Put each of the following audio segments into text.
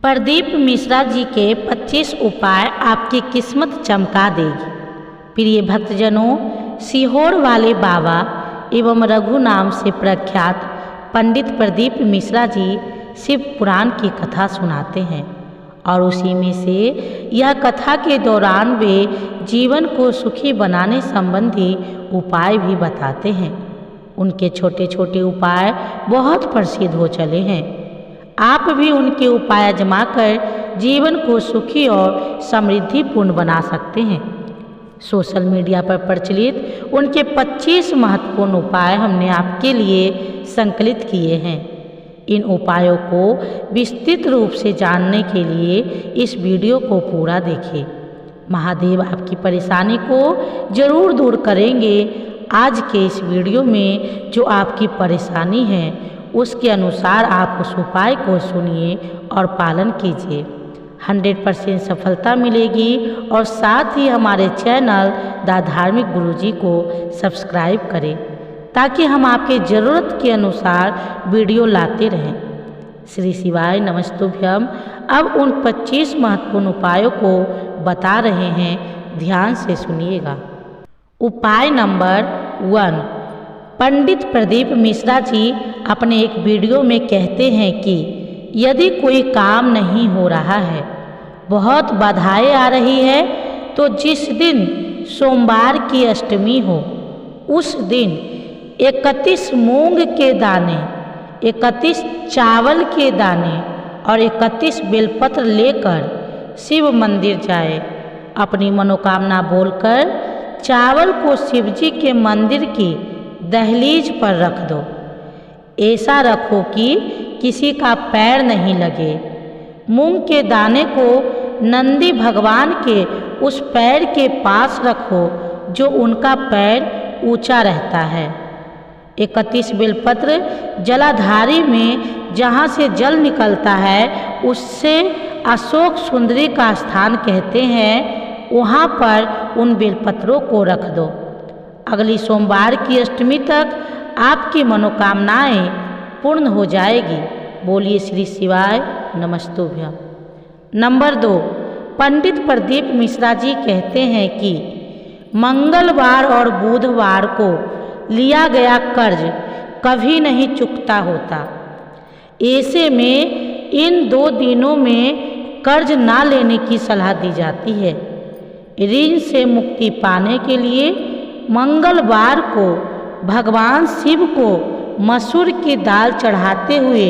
प्रदीप मिश्रा जी के 25 उपाय आपकी किस्मत चमका देगी। प्रिय भक्तजनों, सीहोर वाले बाबा एवं रघु नाम से प्रख्यात पंडित प्रदीप मिश्रा जी शिव पुराण की कथा सुनाते हैं और उसी में से यह कथा के दौरान वे जीवन को सुखी बनाने संबंधी उपाय भी बताते हैं। उनके छोटे छोटे उपाय बहुत प्रसिद्ध हो चले हैं। आप भी उनके उपाय आजमाकर जीवन को सुखी और समृद्धिपूर्ण बना सकते हैं। सोशल मीडिया पर प्रचलित उनके 25 महत्वपूर्ण उपाय हमने आपके लिए संकलित किए हैं। इन उपायों को विस्तृत रूप से जानने के लिए इस वीडियो को पूरा देखें। महादेव आपकी परेशानी को जरूर दूर करेंगे। आज के इस वीडियो में जो आपकी परेशानी है उसके अनुसार आप उस उपाय को सुनिए और पालन कीजिए। 100% सफलता मिलेगी और साथ ही हमारे चैनल द धार्मिक गुरुजी को सब्सक्राइब करें ताकि हम आपके ज़रूरत के अनुसार वीडियो लाते रहें। श्री शिवाय नमस्तुभ्यम। अब उन 25 महत्वपूर्ण उपायों को बता रहे हैं, ध्यान से सुनिएगा। उपाय नंबर 1। पंडित प्रदीप मिश्रा जी अपने एक वीडियो में कहते हैं कि यदि कोई काम नहीं हो रहा है, बहुत बाधाएं आ रही है, तो जिस दिन सोमवार की अष्टमी हो उस दिन 31 मूंग के दाने, 31 चावल के दाने और 31 बेलपत्र लेकर शिव मंदिर जाए। अपनी मनोकामना बोलकर चावल को शिवजी के मंदिर की दहलीज पर रख दो। ऐसा रखो कि किसी का पैर नहीं लगे। मूंग के दाने को नंदी भगवान के उस पैर के पास रखो जो उनका पैर ऊंचा रहता है। 31 बेलपत्र जलाधारी में जहाँ से जल निकलता है उससे अशोक सुंदरी का स्थान कहते हैं, वहाँ पर उन बेलपत्रों को रख दो। अगली सोमवार की अष्टमी तक आपकी मनोकामनाएं पूर्ण हो जाएगी। बोलिए श्री शिवाय नमस्तुभ्यम। नंबर 2। पंडित प्रदीप मिश्रा जी कहते हैं कि मंगलवार और बुधवार को लिया गया कर्ज कभी नहीं चुकता होता। ऐसे में इन 2 दिनों में कर्ज ना लेने की सलाह दी जाती है। ऋण से मुक्ति पाने के लिए मंगलवार को भगवान शिव को मसूर की दाल चढ़ाते हुए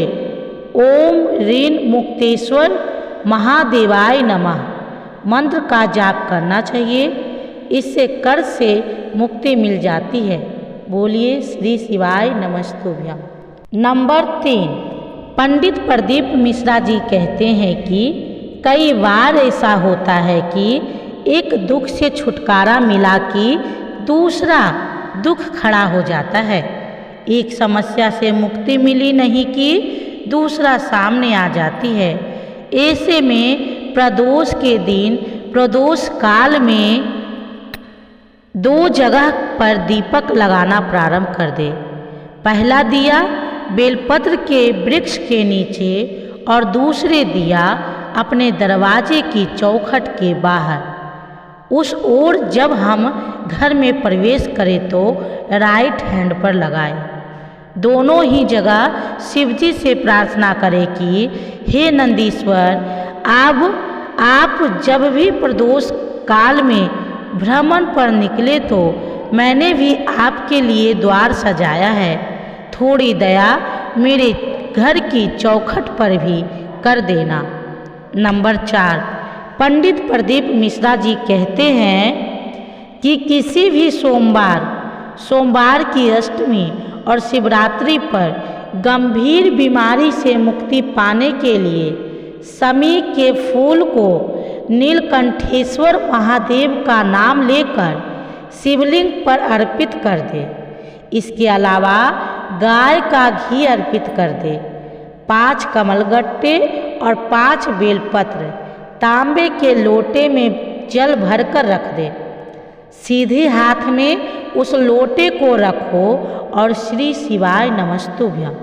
ओम ऋण मुक्तेश्वर महादेवाय नमः मंत्र का जाप करना चाहिए। इससे कर्ज से मुक्ति मिल जाती है। बोलिए श्री शिवाय नमस्तुभ्यम। नंबर 3। पंडित प्रदीप मिश्रा जी कहते हैं कि कई बार ऐसा होता है कि एक दुख से छुटकारा मिला कि दूसरा दुख खड़ा हो जाता है। एक समस्या से मुक्ति मिली नहीं कि दूसरा सामने आ जाती है। ऐसे में प्रदोष के दिन प्रदोष काल में 2 जगह पर दीपक लगाना प्रारंभ कर दे। पहला दिया बेलपत्र के वृक्ष के नीचे और दूसरे दिया अपने दरवाजे की चौखट के बाहर। उस ओर जब हम घर में प्रवेश करें तो राइट हैंड पर लगाएं। दोनों ही जगह शिवजी से प्रार्थना करें कि हे नंदीश्वर, अब आप जब भी प्रदोष काल में भ्रमण पर निकले तो मैंने भी आपके लिए द्वार सजाया है। थोड़ी दया मेरे घर की चौखट पर भी कर देना। नंबर 4। पंडित प्रदीप मिश्रा जी कहते हैं कि किसी भी सोमवार की अष्टमी और शिवरात्रि पर गंभीर बीमारी से मुक्ति पाने के लिए शमी के फूल को नीलकंठेश्वर महादेव का नाम लेकर शिवलिंग पर अर्पित कर दे। इसके अलावा गाय का घी अर्पित कर दे। 5 कमलगट्टे और 5 बेलपत्र तांबे के लोटे में जल भरकर रख दे। सीधे हाथ में उस लोटे को रखो और श्री शिवाय नमस्तुभ्यम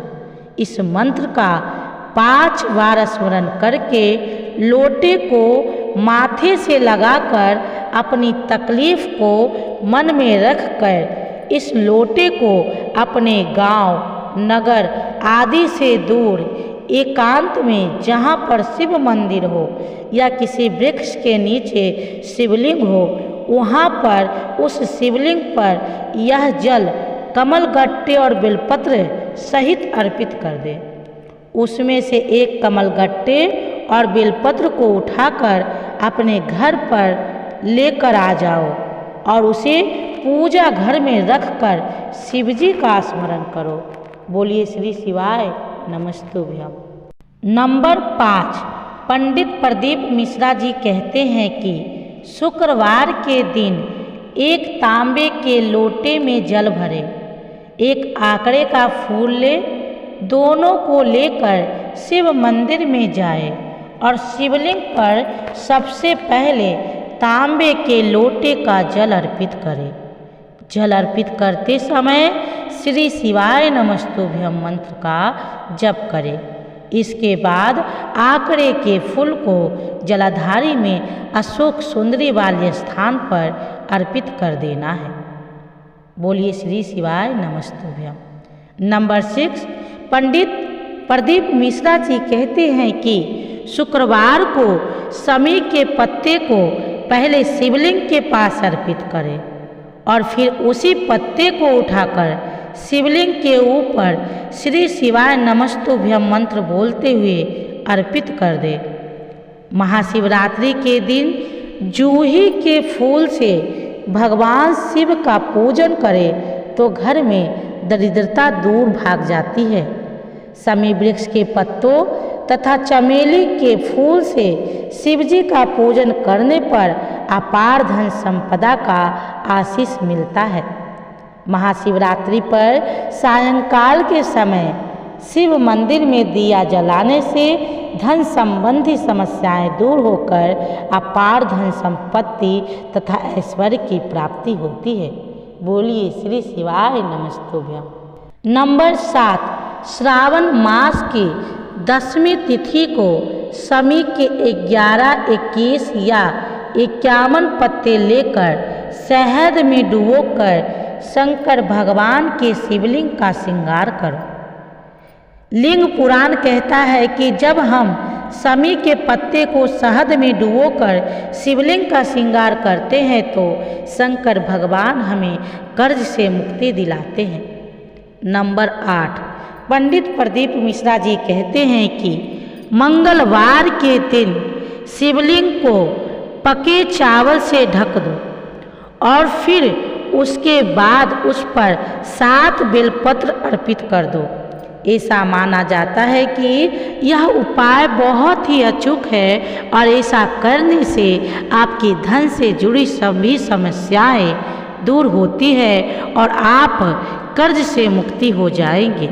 इस मंत्र का 5 बार स्मरण करके लोटे को माथे से लगाकर अपनी तकलीफ को मन में रखकर इस लोटे को अपने गांव, नगर आदि से दूर एकांत में जहाँ पर शिव मंदिर हो या किसी वृक्ष के नीचे शिवलिंग हो, वहाँ पर उस शिवलिंग पर यह जल कमल गट्टे और बेलपत्र सहित अर्पित कर दे। उसमें से एक कमल गट्टे और बेलपत्र को उठाकर अपने घर पर लेकर आ जाओ और उसे पूजा घर में रखकर शिवजी का स्मरण करो। बोलिए श्री शिवाय नमस्तुभ्यम। नंबर 5, पंडित प्रदीप मिश्रा जी कहते हैं कि शुक्रवार के दिन एक तांबे के लोटे में जल भरे, एक आंकड़े का फूल ले, दोनों को लेकर शिव मंदिर में जाए और शिवलिंग पर सबसे पहले तांबे के लोटे का जल अर्पित करे। जल अर्पित करते समय श्री शिवाय नमस्तुभ्यम मंत्र का जप करे। इसके बाद आंकड़े के फूल को जलाधारी में अशोक सुंदरी वाले स्थान पर अर्पित कर देना है। बोलिए श्री शिवाय नमस्तुभ्यम। नंबर 6, पंडित प्रदीप मिश्रा जी कहते हैं कि शुक्रवार को समी के पत्ते को पहले शिवलिंग के पास अर्पित करें और फिर उसी पत्ते को उठाकर शिवलिंग के ऊपर श्री शिवाय नमस्तुभ्यम मंत्र बोलते हुए अर्पित कर दे। महाशिवरात्रि के दिन जूही के फूल से भगवान शिव का पूजन करे तो घर में दरिद्रता दूर भाग जाती है। समी वृक्ष के पत्तों तथा चमेली के फूल से शिवजी का पूजन करने पर अपार धन संपदा का आशीष मिलता है। महाशिवरात्रि पर सायंकाल के समय शिव मंदिर में दिया जलाने से धन संबंधी समस्याएं दूर होकर अपार धन संपत्ति तथा ऐश्वर्य की प्राप्ति होती है। बोलिए श्री शिवाय नमस्तुभ्यम। नंबर 7, श्रावण मास की 10वीं तिथि को समी के 11, 21 या 51 पत्ते लेकर शहद में डुबोकर शंकर भगवान के शिवलिंग का श्रृंगार करो। लिंग पुराण कहता है कि जब हम समी के पत्ते को शहद में डुबोकर शिवलिंग का श्रृंगार करते हैं तो शंकर भगवान हमें कर्ज से मुक्ति दिलाते हैं। नंबर 8, पंडित प्रदीप मिश्रा जी कहते हैं कि मंगलवार के दिन शिवलिंग को पके चावल से ढक दो और फिर उसके बाद उस पर 7 बेलपत्र अर्पित कर दो। ऐसा माना जाता है कि यह उपाय बहुत ही अचूक है और ऐसा करने से आपकी धन से जुड़ी सभी समस्याएं दूर होती है और आप कर्ज से मुक्ति हो जाएंगे।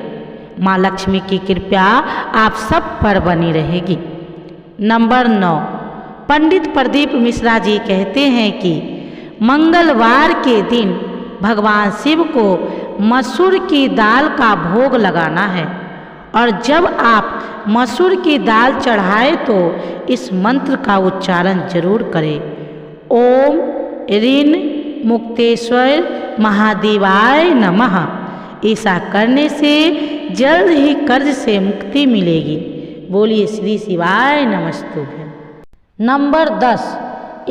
माँ लक्ष्मी की कृपा आप सब पर बनी रहेगी। नंबर 9, पंडित प्रदीप मिश्रा जी कहते हैं कि मंगलवार के दिन भगवान शिव को मसूर की दाल का भोग लगाना है और जब आप मसूर की दाल चढ़ाए तो इस मंत्र का उच्चारण जरूर करें। ओम ऋण मुक्तेश्वर महादेवाय नमः। ऐसा करने से जल्द ही कर्ज से मुक्ति मिलेगी। बोलिए श्री शिवाय नमस्तुभ्यम। नंबर 10,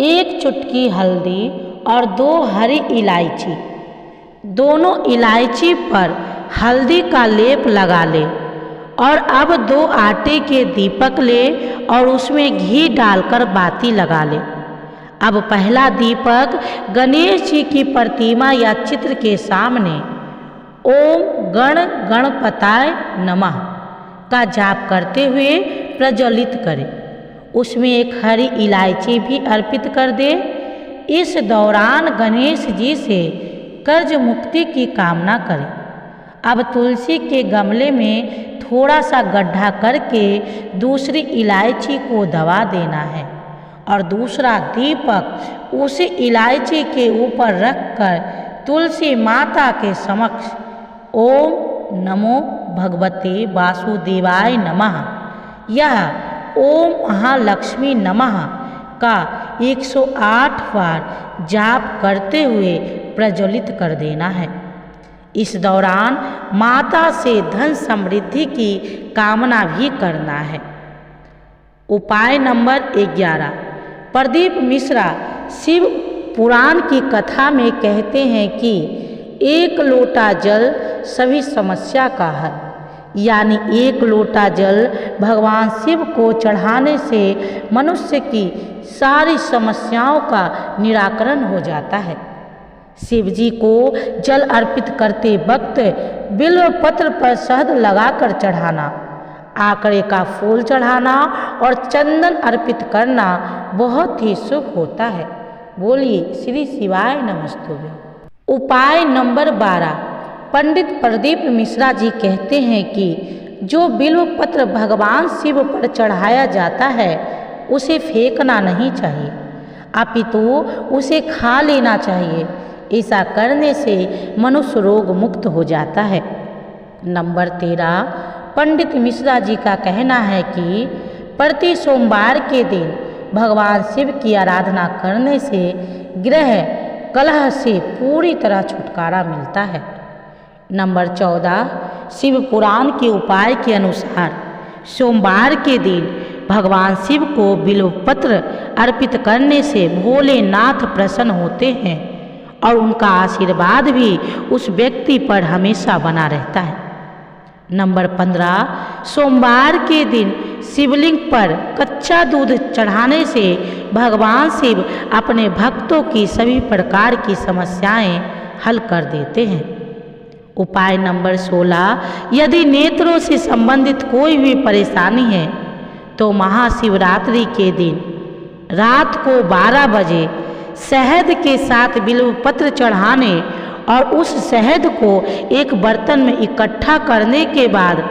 1 चुटकी हल्दी और 2 हरी इलायची। दोनों इलायची पर हल्दी का लेप लगा ले और अब 2 आटे के दीपक ले और उसमें घी डालकर बाती लगा ले। अब पहला दीपक गणेश जी की प्रतिमा या चित्र के सामने ओम गण गणपताय नमः का जाप करते हुए प्रज्वलित करें। उसमें एक हरी इलायची भी अर्पित कर दे। इस दौरान गणेश जी से कर्ज मुक्ति की कामना करें। अब तुलसी के गमले में थोड़ा सा गड्ढा करके दूसरी इलायची को दबा देना है और दूसरा दीपक उसी इलायची के ऊपर रखकर तुलसी माता के समक्ष ओम नमो भगवते वासुदेवाय नमः यह ओम महालक्ष्मी नमः का 108 बार जाप करते हुए प्रज्वलित कर देना है। इस दौरान माता से धन समृद्धि की कामना भी करना है। उपाय नंबर 11। प्रदीप मिश्रा शिव पुराण की कथा में कहते हैं कि एक लोटा जल सभी समस्या का हल, यानी एक लोटा जल भगवान शिव को चढ़ाने से मनुष्य की सारी समस्याओं का निराकरण हो जाता है। शिव जी को जल अर्पित करते वक्त बिल्व पत्र पर शहद लगाकर चढ़ाना, आकड़े का फूल चढ़ाना और चंदन अर्पित करना बहुत ही शुभ होता है। बोलिए श्री शिवाय नमस्तुभ्यं। उपाय नंबर 12। पंडित प्रदीप मिश्रा जी कहते हैं कि जो बिल्व पत्र भगवान शिव पर चढ़ाया जाता है उसे फेंकना नहीं चाहिए, अपितु उसे खा लेना चाहिए। ऐसा करने से मनुष्य रोग मुक्त हो जाता है। नंबर 13। पंडित मिश्रा जी का कहना है कि प्रति सोमवार के दिन भगवान शिव की आराधना करने से ग्रह कलह से पूरी तरह छुटकारा मिलता है। नंबर 14। शिव पुराण के उपाय के अनुसार सोमवार के दिन भगवान शिव को बिल्वपत्र अर्पित करने से भोलेनाथ प्रसन्न होते हैं और उनका आशीर्वाद भी उस व्यक्ति पर हमेशा बना रहता है। नंबर 15। सोमवार के दिन शिवलिंग पर कच्चा दूध चढ़ाने से भगवान शिव अपने भक्तों की सभी प्रकार की समस्याएं हल कर देते हैं। उपाय नंबर 16। यदि नेत्रों से संबंधित कोई भी परेशानी है तो महाशिवरात्रि के दिन रात को 12 बजे शहद के साथ बिल्वपत्र चढ़ाने और उस शहद को एक बर्तन में इकट्ठा करने के बाद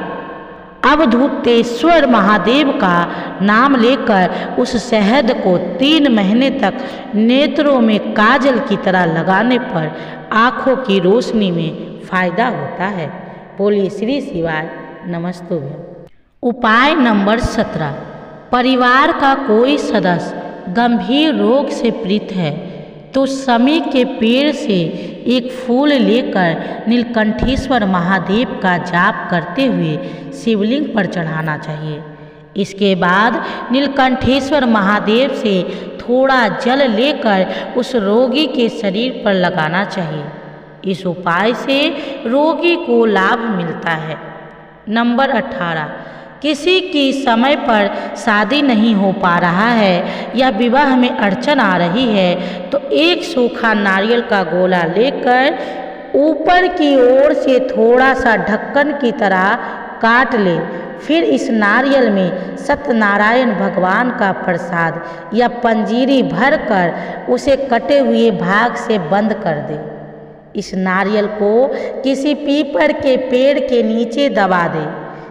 अवधूतेश्वर महादेव का नाम लेकर उस शहद को 3 महीने तक नेत्रों में काजल की तरह लगाने पर आँखों की रोशनी में फायदा होता है। बोलिए श्री शिवाय नमस्तुभ्यं। उपाय नंबर 17। परिवार का कोई सदस्य गंभीर रोग से पीड़ित है तो समी के पेड़ से एक फूल लेकर नीलकंठेश्वर महादेव का जाप करते हुए शिवलिंग पर चढ़ाना चाहिए। इसके बाद नीलकंठेश्वर महादेव से थोड़ा जल लेकर उस रोगी के शरीर पर लगाना चाहिए। इस उपाय से रोगी को लाभ मिलता है। नंबर 18। किसी की समय पर शादी नहीं हो पा रहा है या विवाह में अड़चन आ रही है तो एक सूखा नारियल का गोला लेकर ऊपर की ओर से थोड़ा सा ढक्कन की तरह काट ले। फिर इस नारियल में सत्यनारायण भगवान का प्रसाद या पंजीरी भरकर उसे कटे हुए भाग से बंद कर दे। इस नारियल को किसी पीपल के पेड़ के नीचे दबा दे।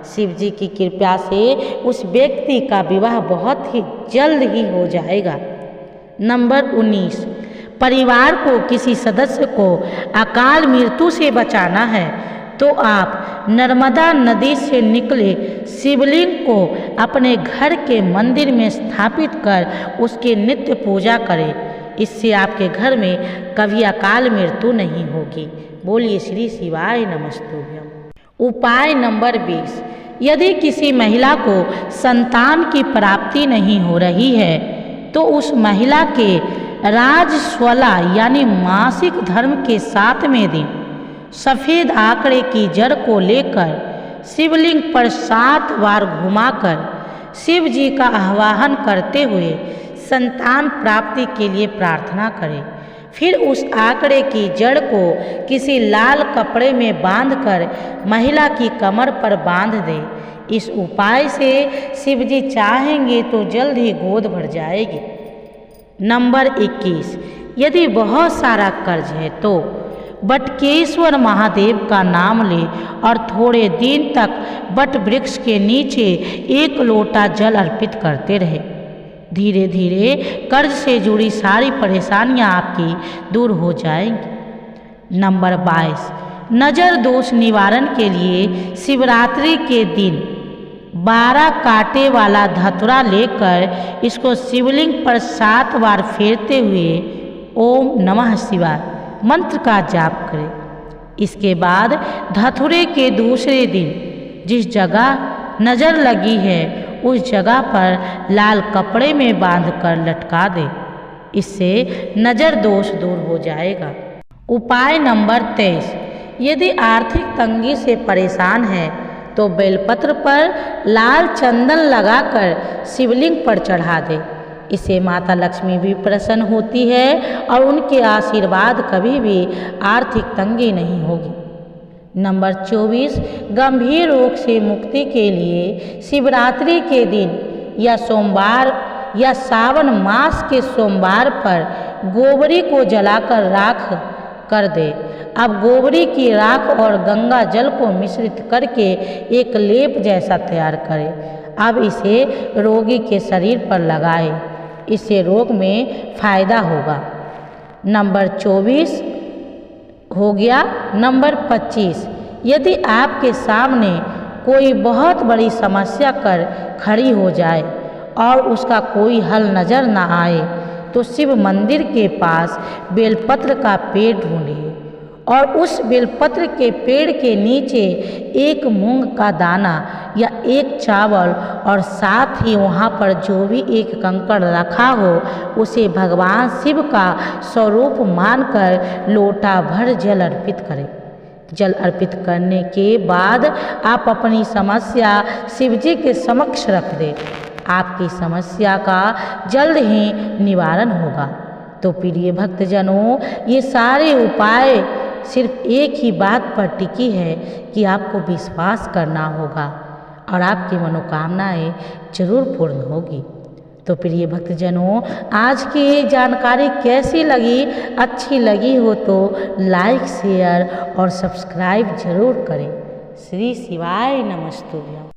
शिव जी की कृपा से उस व्यक्ति का विवाह बहुत ही जल्द ही हो जाएगा। नंबर 19। परिवार को किसी सदस्य को अकाल मृत्यु से बचाना है तो आप नर्मदा नदी से निकले शिवलिंग को अपने घर के मंदिर में स्थापित कर उसकी नित्य पूजा करें। इससे आपके घर में कभी अकाल मृत्यु नहीं होगी। बोलिए श्री शिवाय नमस्तुभ्यं। उपाय नंबर 20। यदि किसी महिला को संतान की प्राप्ति नहीं हो रही है तो उस महिला के राजस्वला यानी मासिक धर्म के 7वें दिन सफ़ेद आंकड़े की जड़ को लेकर शिवलिंग पर 7 बार घुमाकर शिव जी का आह्वान करते हुए संतान प्राप्ति के लिए प्रार्थना करें। फिर उस आंकड़े की जड़ को किसी लाल कपड़े में बांधकर महिला की कमर पर बांध दे। इस उपाय से शिव जी चाहेंगे तो जल्द ही गोद भर जाएगी। नंबर 21। यदि बहुत सारा कर्ज है तो बटकेश्वर महादेव का नाम ले और थोड़े दिन तक बट वृक्ष के नीचे 1 लोटा जल अर्पित करते रहे। धीरे धीरे कर्ज से जुड़ी सारी परेशानियां आपकी दूर हो जाएंगी। नंबर 22। नज़र दोष निवारण के लिए शिवरात्रि के दिन 12 कांटे वाला धतुरा लेकर इसको शिवलिंग पर 7 बार फेरते हुए ओम नमः शिवाय मंत्र का जाप करें। इसके बाद धतुरे के दूसरे दिन जिस जगह नज़र लगी है उस जगह पर लाल कपड़े में बांधकर लटका दें। इससे नज़र दोष दूर हो जाएगा। उपाय नंबर 23, यदि आर्थिक तंगी से परेशान है तो बेलपत्र पर लाल चंदन लगाकर शिवलिंग पर चढ़ा दे। इससे माता लक्ष्मी भी प्रसन्न होती है और उनके आशीर्वाद कभी भी आर्थिक तंगी नहीं होगी। नंबर 24, गंभीर रोग से मुक्ति के लिए शिवरात्रि के दिन या सोमवार या सावन मास के सोमवार पर गोबरी को जलाकर राख कर दे। अब गोबरी की राख और गंगा जल को मिश्रित करके एक लेप जैसा तैयार करें। अब इसे रोगी के शरीर पर लगाएं। इससे रोग में फायदा होगा। नंबर 24 हो गया। नंबर 25, यदि आपके सामने कोई बहुत बड़ी समस्या कर खड़ी हो जाए और उसका कोई हल नज़र न आए तो शिव मंदिर के पास बेलपत्र का पेड़ ढूंढिए और उस बेलपत्र के पेड़ के नीचे एक मूंग का दाना या एक चावल और साथ ही वहाँ पर जो भी एक कंकड़ रखा हो उसे भगवान शिव का स्वरूप मानकर लोटा भर जल अर्पित करें। जल अर्पित करने के बाद आप अपनी समस्या शिव जी के समक्ष रख दें। आपकी समस्या का जल्द ही निवारण होगा। तो प्रिय भक्तजनों, ये सारे उपाय सिर्फ एक ही बात पर टिकी है कि आपको विश्वास करना होगा और आपकी मनोकामनाएं जरूर पूर्ण होगी। तो प्रिय भक्तजनों, आज की ये जानकारी कैसी लगी? अच्छी लगी हो तो लाइक, शेयर और सब्सक्राइब जरूर करें। श्री शिवाय नमस्तुभ्यं।